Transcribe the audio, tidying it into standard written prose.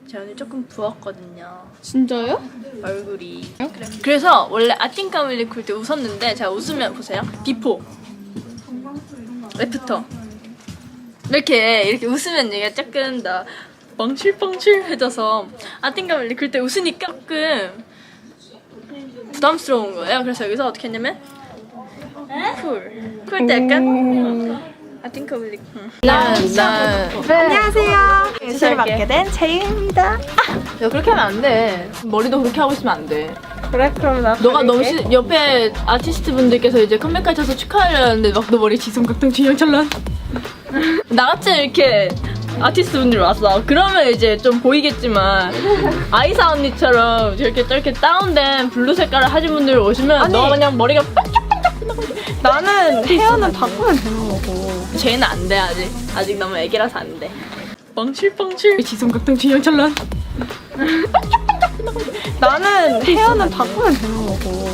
제가 오늘 조금 부었거든요. 진짜요? 얼굴이. 그래서 원래 아틴카밀리 쿨 때 웃었는데 제가 웃으면 보세요. 비포, 애프터 이렇게 웃으면 얘가 조금 더 뻥칠뻥칠해져서 아틴카밀리 쿨 때 웃으니까 조금 부담스러운 거예요. 그래서 여기서 어떻게 했냐면 쿨 때 약간 아틴카밀리 안녕하세요. 예술을 맡게 된 재윤입니다. 야 그렇게 하면 안 돼. 머리도 그렇게 하고 있으면 안 돼. 그래, 그럼 나 너가 너무 옆에 아티스트 분들께서 이제 컴백하셔서 축하하려는데 막 너 머리 지성각당 균형찬란 나같이 이렇게 아티스트 분들이 왔어. 그러면 이제 좀 보이겠지만 아이사 언니처럼 저렇게 다운된 블루 색깔을 하신 분들 오시면 아니. 너 그냥 머리가 나는 헤어는 바꾸면 되는 거고. 쟤는 안 돼. 아직 너무 애기라서 안 돼. 뻥칠뻥칠 지성각당 균형찬란 나는 헤어는 바꾸면 되는 거고.